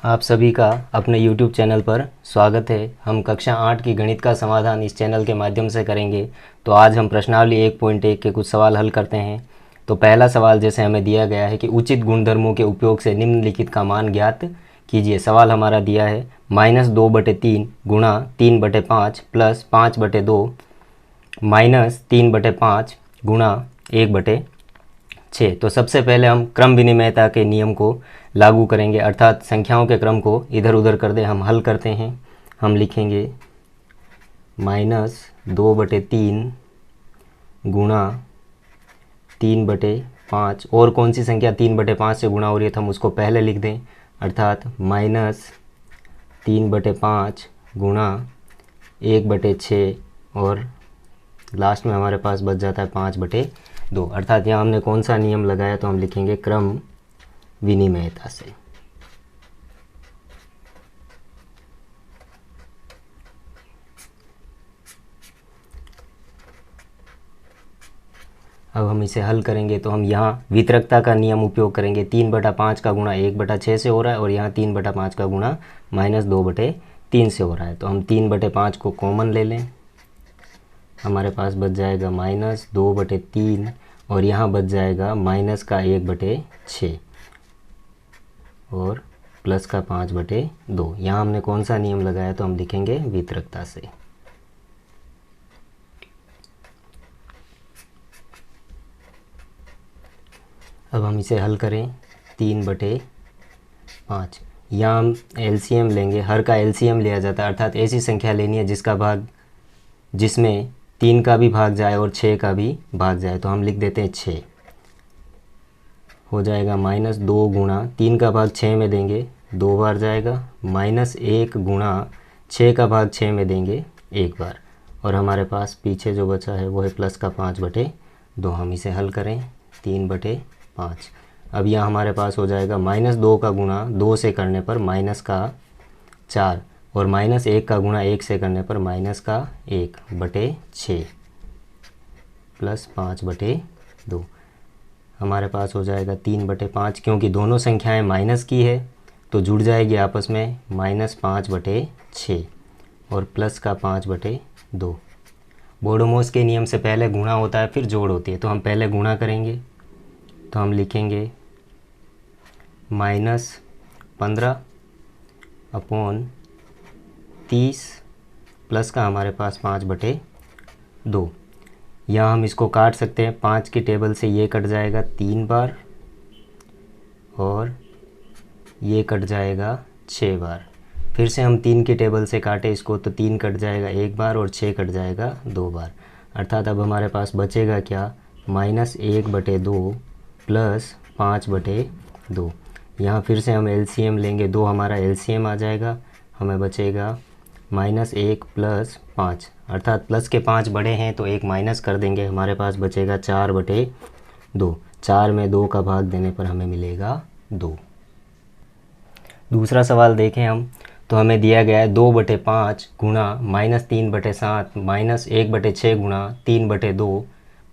आप सभी का अपने YouTube चैनल पर स्वागत है। हम कक्षा 8 की गणित का समाधान इस चैनल के माध्यम से करेंगे। तो आज हम प्रश्नावली 1.1 के कुछ सवाल हल करते हैं। तो पहला सवाल जैसे हमें दिया गया है कि उचित गुणधर्मों के उपयोग से निम्नलिखित का मान ज्ञात कीजिए। सवाल हमारा दिया है -2/3 गुणा 3/5 प्लस 5/2 -3/5 गुणा 1/6। तो सबसे पहले हम क्रम विनिमयता के नियम को लागू करेंगे, अर्थात संख्याओं के क्रम को इधर उधर कर दें। हम हल करते हैं। हम लिखेंगे -2/3 गुणा 3/5, और कौन सी संख्या 3/5 से गुणा हो रही है तो हम उसको पहले लिख दें, अर्थात -3/5 गुणा 1/6, और लास्ट में हमारे पास बच जाता है 5/2। अर्थात यहाँ हमने कौन सा नियम लगाया, तो हम लिखेंगे क्रम विनिमयता से। अब हम इसे हल करेंगे तो हम यहाँ वितरकता का नियम उपयोग करेंगे। 3/5 का गुणा 1/6 से हो रहा है, और यहाँ 3/5 का गुणा -2/3 से हो रहा है। तो हम 3/5 को कॉमन ले लें, हमारे पास बच जाएगा -2/3, और यहाँ बच जाएगा माइनस का 1/6 और प्लस का 5/2। यहाँ हमने कौन सा नियम लगाया, तो हम लिखेंगे वितरकता से। अब हम इसे हल करें। 3/5, यहाँ हम एलसीएम लेंगे। हर का एलसीएम लिया जाता है, अर्थात ऐसी संख्या लेनी है जिसमें 3 का भी भाग जाए और 6 का भी भाग जाए। तो हम लिख देते हैं 6। हो जाएगा -2 गुणा 3 का भाग 6 में देंगे 2 बार जाएगा, -1 गुणा 6 का भाग 6 में देंगे 1 बार, और हमारे पास पीछे जो बचा है वो है प्लस का 5/2। हम इसे हल करें। 3/5। अब यहाँ हमारे पास हो जाएगा -2 का गुणा 2 से करने पर -4, और -1 का गुणा 1 से करने पर -1/6 प्लस 5/2। हमारे पास हो जाएगा 3/5। क्योंकि दोनों संख्याएं माइनस की है तो जुड़ जाएगी आपस में, -5/6 और प्लस का 5/2। बोडोमोस के नियम से पहले गुणा होता है फिर जोड़ होती है, तो हम पहले गुणा करेंगे। तो हम लिखेंगे -15/30 प्लस का हमारे पास 5/2। यहाँ हम इसको काट सकते हैं। 5 की टेबल से ये कट जाएगा 3 बार, और ये कट जाएगा 6 बार। फिर से हम 3 की टेबल से काटे इसको तो 3 कट जाएगा 1 बार, और 6 कट जाएगा 2 बार। अर्थात अब हमारे पास बचेगा क्या, -1/2 प्लस 5/2। यहाँ फिर से हम एलसीएम लेंगे, 2 हमारा एलसीएम आ जाएगा। हमें बचेगा -1 प्लस 5, अर्थात प्लस के 5 बड़े हैं तो 1 माइनस कर देंगे। हमारे पास बचेगा 4/2। 4 में 2 का भाग देने पर हमें मिलेगा 2। दूसरा सवाल देखें हम, तो हमें दिया गया है 2/5 गुणा -3/7 -1/6 गुणा 3/2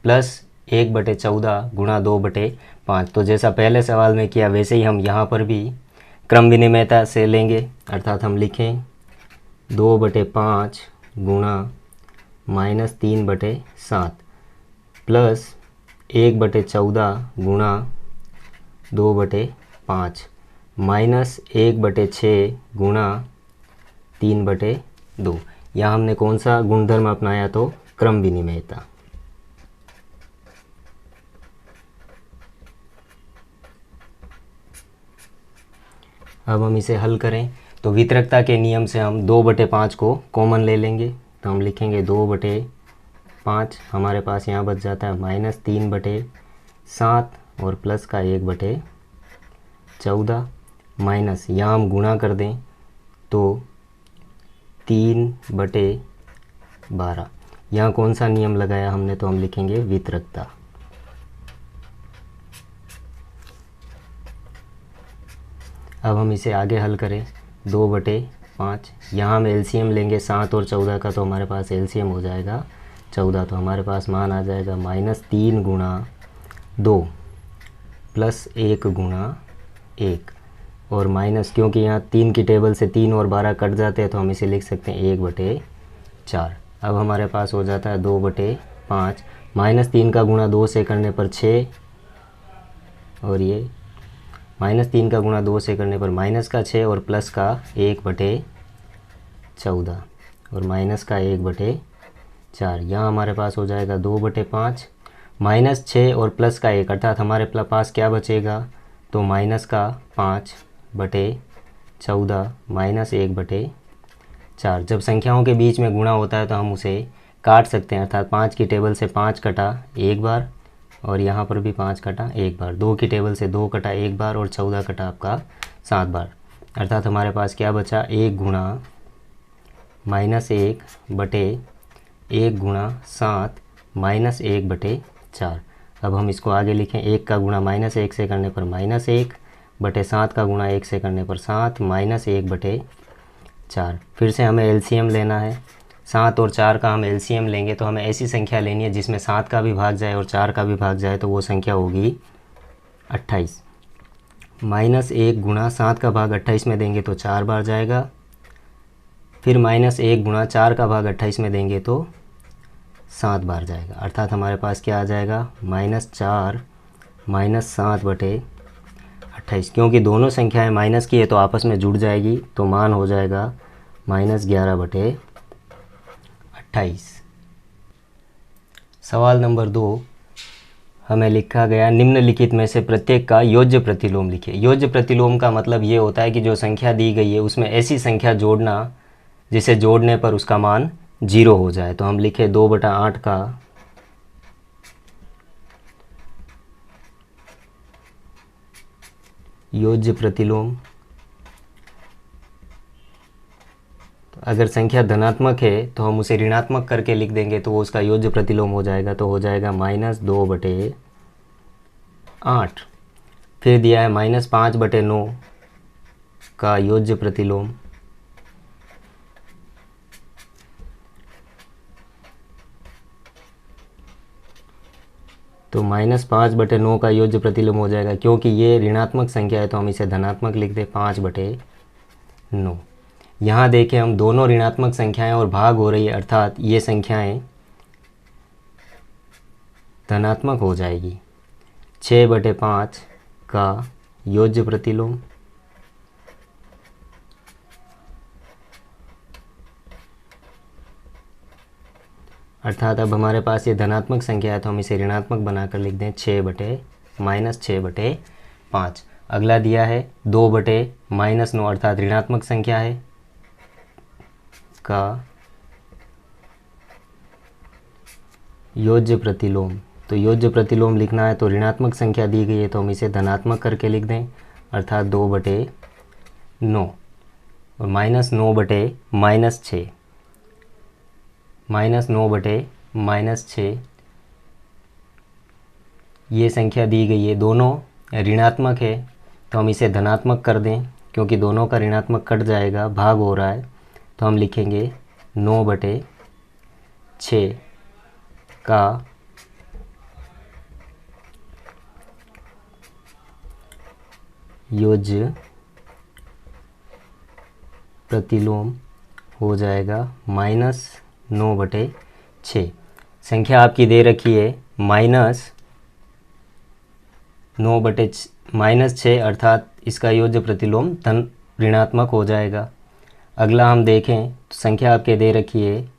प्लस 1/14 गुणा 2/5। तो जैसा पहले सवाल में किया वैसे ही हम यहाँ पर भी क्रम विनिमयता से लेंगे, अर्थात हम लिखें 2/5 गुणा -3/7 प्लस 1/14 गुणा 2/5 -1/6 गुणा 3/2। यहाँ हमने कौन सा गुणधर्म अपनाया, तो क्रम विनिमयता। अब हम इसे हल करें तो वितरकता के नियम से हम 2/5 को कॉमन ले लेंगे। तो हम लिखेंगे 2/5, हमारे पास यहाँ बच जाता है -3/7 और प्लस का 1/14, माइनस यहाँ हम गुणा कर दें तो 3/12। यहाँ कौन सा नियम लगाया हमने, तो हम लिखेंगे वितरकता। अब हम इसे आगे हल करें। 2/5, यहाँ हम एलसीएम लेंगे 7 और 14 का, तो हमारे पास एलसीएम हो जाएगा 14। तो हमारे पास मान आ जाएगा -3 गुणा 2 प्लस 1 गुणा 1। और माइनस, क्योंकि यहाँ 3 की टेबल से 3 और 12 कट जाते हैं तो हम इसे लिख सकते हैं 1/4। अब हमारे पास हो जाता है 2/5। -3 का गुणा 2 से करने पर 6, और ये -3 का गुणा 2 से करने पर माइनस का 6 और प्लस का 1/14 और माइनस का 1/4। यहाँ हमारे पास हो जाएगा 2/5 -6 और प्लस का 1, अर्थात हमारे पास क्या बचेगा, तो माइनस का 5/14 -1/4। जब संख्याओं के बीच में गुणा होता है तो हम उसे काट सकते हैं, अर्थात 5 की टेबल से 5 कटा एक बार, और यहाँ पर भी 5 कटा एक बार। 2 की टेबल से 2 कटा एक बार, और 14 कटा आपका 7 बार। अर्थात हमारे पास क्या बचा, 1 गुणा -1/1 गुणा 7 -1/4। अब हम इसको आगे लिखें, 1 का गुणा -1 से करने पर -1/7 का गुणा 1 से करने पर 7 -1/4। फिर से हमें एलसीएम लेना है। 7 और 4 का हम एलसीएम लेंगे तो हमें ऐसी संख्या लेनी है जिसमें 7 का भी भाग जाए और 4 का भी भाग जाए, तो वो संख्या होगी 28। -1 गुणा 7 का भाग 28 में देंगे तो 4 बार जाएगा। फिर -1 गुणा 4 का भाग 28 में देंगे तो 7 बार जाएगा। अर्थात हमारे पास क्या आ जाएगा, -4 -7/28। क्योंकि दोनों संख्याएं माइनस की है तो आपस में जुड़ जाएगी, तो मान हो जाएगा -11/28। सवाल नंबर 2 हमें लिखा गया, निम्नलिखित में से प्रत्येक का योज्य प्रतिलोम लिखिए। योज्य प्रतिलोम का मतलब ये होता है कि जो संख्या दी गई है उसमें ऐसी संख्या जोड़ना जिसे जोड़ने पर उसका मान 0 हो जाए। तो हम लिखे 2/8 का योज्य प्रतिलोम। तो अगर संख्या धनात्मक है तो हम उसे ऋणात्मक करके लिख देंगे तो वो उसका योज्य प्रतिलोम हो जाएगा। तो हो जाएगा -2/8। फिर दिया है -5/9 का योज्य प्रतिलोम। तो -5/9 का योज्य प्रतिलोम हो जाएगा, क्योंकि ये ऋणात्मक संख्या है तो हम इसे धनात्मक लिख दें 5/9। यहाँ देखें हम दोनों ऋणात्मक संख्याएं और भाग हो रही है, अर्थात ये संख्याएं धनात्मक हो जाएगी। 6/5 का योज्य प्रतिलोम, अर्थात अब हमारे पास ये धनात्मक संख्या है तो हम इसे ऋणात्मक बनाकर लिख दें -6/5। अगला दिया है 2/-9, अर्थात ऋणात्मक संख्या है का योज्य प्रतिलोम। तो योज्य प्रतिलोम लिखना है तो ऋणात्मक संख्या दी गई है तो हम इसे धनात्मक करके लिख दें, अर्थात 2/9। और -9/-6, -9/-6 ये संख्या दी गई है, दोनों ऋणात्मक है तो हम इसे धनात्मक कर दें, क्योंकदोनों का ऋणात्मक कट जाएगा, भाग हो रहा है। तो हम लिखेंगे 9/6 का योज्य प्रतिलोम हो जाएगा -9/6। संख्या आपकी दे रखी है -6, अर्थात इसका योज्य प्रतिलोम ऋणात्मक हो जाएगा। अगला हम देखें तो संख्या आपके दे रखी है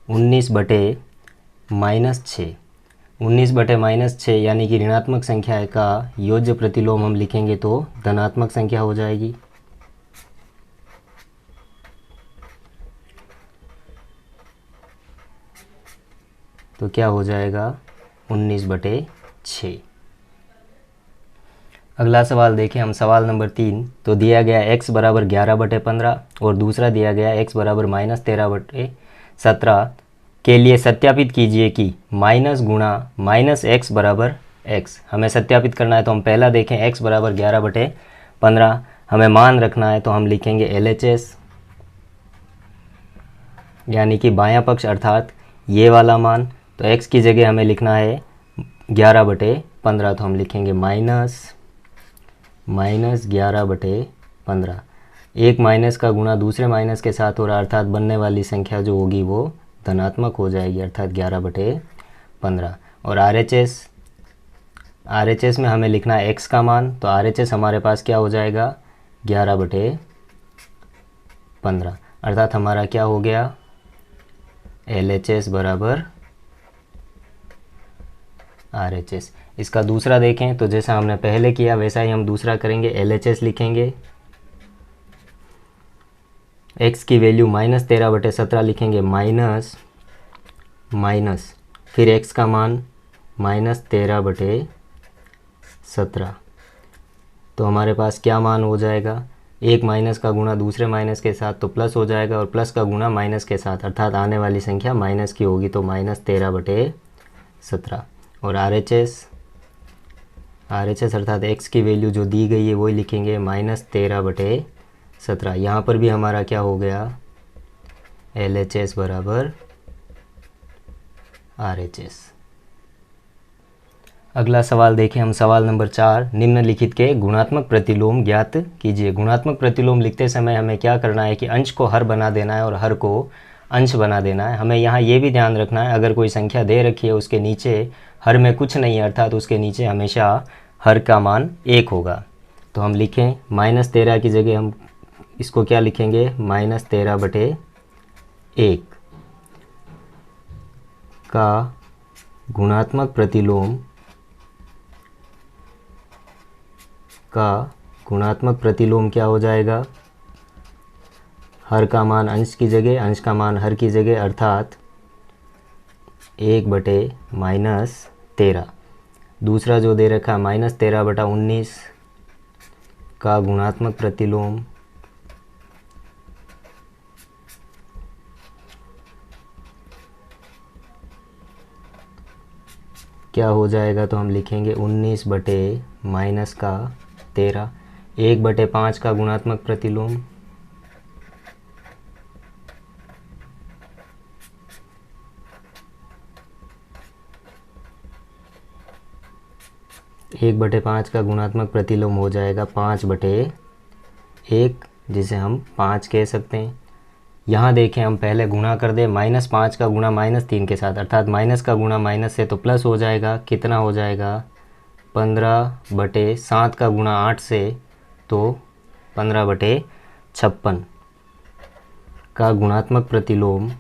19/-6। 19/-6 यानी कि ऋणात्मक संख्या का योज्य प्रतिलोम हम लिखेंगे तो धनात्मक संख्या हो जाएगी। तो क्या हो जाएगा 19/6। अगला सवाल देखें हम, सवाल नंबर 3। तो दिया गया x बराबर 11/15 और दूसरा दिया गया x बराबर -13/17 के लिए सत्यापित कीजिए कि माइनस गुणा -x बराबर x। हमें सत्यापित करना है तो हम पहला देखें, x बराबर 11/15 हमें मान रखना है तो हम लिखेंगे LHS, यानी कि बायां पक्ष अर्थात ये वाला मान। तो x की जगह हमें लिखना है 11/15, तो हम लिखेंगे -11/15 15। एक माइनस का गुणा दूसरे माइनस के साथ हो रहा है, अर्थात बनने वाली संख्या जो होगी वो धनात्मक हो जाएगी, अर्थात 11/15। और RHS में हमें लिखना है x का मान, तो RHS हमारे पास क्या हो जाएगा 11/15, अर्थात हमारा क्या हो गया LHS बराबर RHS। इसका दूसरा देखें तो जैसा हमने पहले किया वैसा ही हम दूसरा करेंगे। LHS लिखेंगे, x की वैल्यू -13/17 लिखेंगे, माइनस फिर x का मान -13/17। तो हमारे पास क्या मान हो जाएगा, एक माइनस का गुणा दूसरे माइनस के साथ तो प्लस हो जाएगा, और प्लस का गुणा माइनस के साथ, अर्थात आने वाली संख्या माइनस की होगी, तो -13/17। और RHS अर्थात x की वैल्यू जो दी गई है वही लिखेंगे, -13/17। यहाँ पर भी हमारा क्या हो गया LHS बराबर RHS। अगला सवाल देखें हम, सवाल नंबर 4, निम्नलिखित के गुणात्मक प्रतिलोम ज्ञात कीजिए। गुणात्मक प्रतिलोम लिखते समय हमें क्या करना है कि अंश को हर बना देना है और हर को अंश बना देना है। हमें यहाँ ये भी ध्यान रखना है, अगर कोई संख्या दे रखी है उसके नीचे हर में कुछ नहीं है, अर्थात उसके नीचे हमेशा हर का मान 1 होगा। तो हम लिखें -13 की जगह हम इसको क्या लिखेंगे, -13/1 का गुणात्मक प्रतिलोम क्या हो जाएगा, हर का मान अंश की जगह, अंश का मान हर की जगह, अर्थात 1/-13। दूसरा जो दे रखा है -13/19 का गुणात्मक प्रतिलोम क्या हो जाएगा, तो हम लिखेंगे 19/-13। 1/5 का गुणात्मक प्रतिलोम 1/5 का गुणात्मक प्रतिलोम हो जाएगा 5/1, जिसे हम 5 कह सकते हैं। यहाँ देखें हम पहले गुणा कर दें, -5 का गुणा -3 के साथ, अर्थात माइनस का गुणा माइनस से तो प्लस हो जाएगा, कितना हो जाएगा 15/7 का गुणा 8 से तो 15/56 का गुणात्मक प्रतिलोम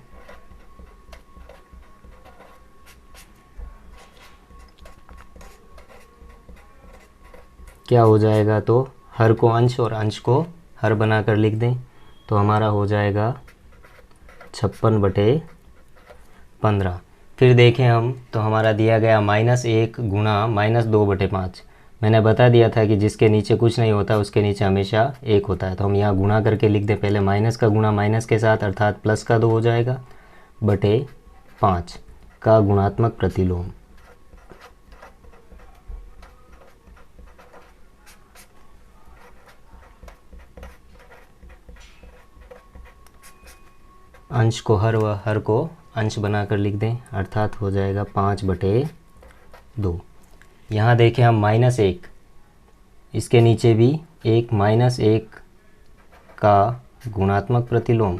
क्या हो जाएगा, तो हर को अंश और अंश को हर बनाकर लिख दें, तो हमारा हो जाएगा 56/15। फिर देखें हम तो हमारा दिया गया -1 गुणा -2/5। मैंने बता दिया था कि जिसके नीचे कुछ नहीं होता उसके नीचे हमेशा 1 होता है, तो हम यहाँ गुणा करके लिख दें। पहले माइनस का गुणा माइनस के साथ, अर्थात प्लस का 2 हो जाएगा, /5 का गुणात्मक प्रतिलोम अंश को हर व हर को अंश बनाकर लिख दें, अर्थात हो जाएगा 5/2। यहाँ देखें हम -1, इसके नीचे भी एक -1 का गुणात्मक प्रतिलोम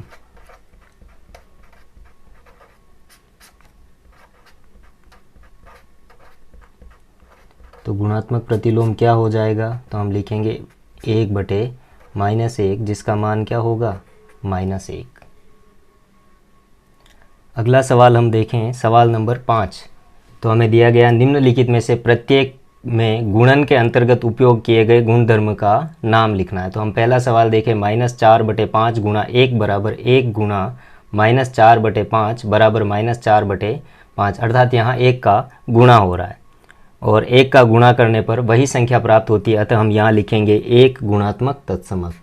तो गुणात्मक प्रतिलोम क्या हो जाएगा, तो हम लिखेंगे 1/-1, जिसका मान क्या होगा -1। अगला सवाल हम देखें, सवाल नंबर 5। तो हमें दिया गया निम्नलिखित में से प्रत्येक में गुणन के अंतर्गत उपयोग किए गए गुणधर्म का नाम लिखना है। तो हम पहला सवाल देखें, -4/5 गुणा 1 बराबर 1 गुणा -4/5 बराबर -4/5, अर्थात यहाँ 1 का गुणा हो रहा है और 1 का गुणा करने पर वही संख्या प्राप्त होती है, अतः हम यहाँ लिखेंगे 1 गुणात्मक तत्समक।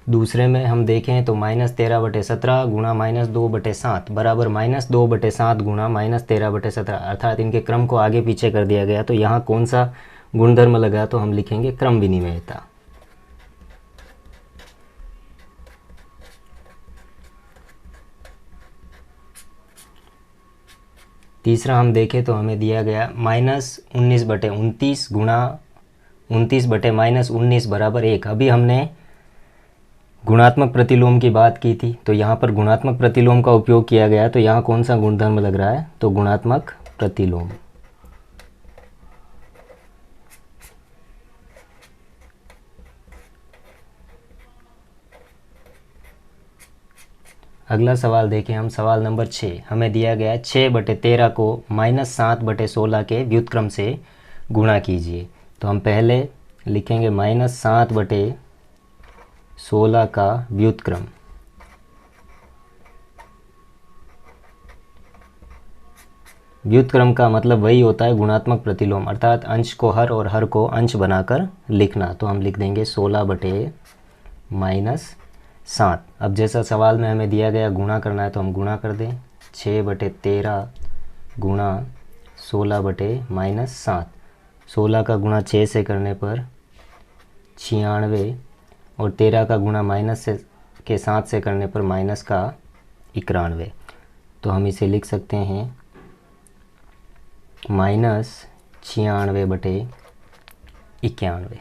दूसरे में हम देखें तो -13/17 गुणा -2/7 बराबर -2/7 गुणा -13/17, अर्थात इनके क्रम को आगे पीछे कर दिया गया। तो यहाँ कौन सा गुणधर्म लगा, तो हम लिखेंगे क्रम विनिमयता। तीसरा हम देखें तो हमें दिया गया -19/29 गुणा 29/-19 बराबर 1। अभी हमने गुणात्मक प्रतिलोम की बात की थी, तो यहाँ पर गुणात्मक प्रतिलोम का उपयोग किया गया। तो यहाँ कौन सा गुणधर्म लग रहा है, तो गुणात्मक प्रतिलोम। अगला सवाल देखें हम, सवाल नंबर 6। हमें दिया गया है 6/13 को -7/16 के व्युत्क्रम से गुणा कीजिए। तो हम पहले लिखेंगे -7/16 का व्युत्क्रम। व्युत्क्रम का मतलब वही होता है गुणात्मक प्रतिलोम, अर्थात अंश को हर और हर को अंश बनाकर लिखना। तो हम लिख देंगे 16/-7। अब जैसा सवाल में हमें दिया गया गुणा करना है, तो हम गुणा कर दें। 6/13 गुणा 16/-7। 16 का गुणा 6 से करने पर 96, और 13 का गुणा -7 से करने पर -91। तो हम इसे लिख सकते हैं -96/91।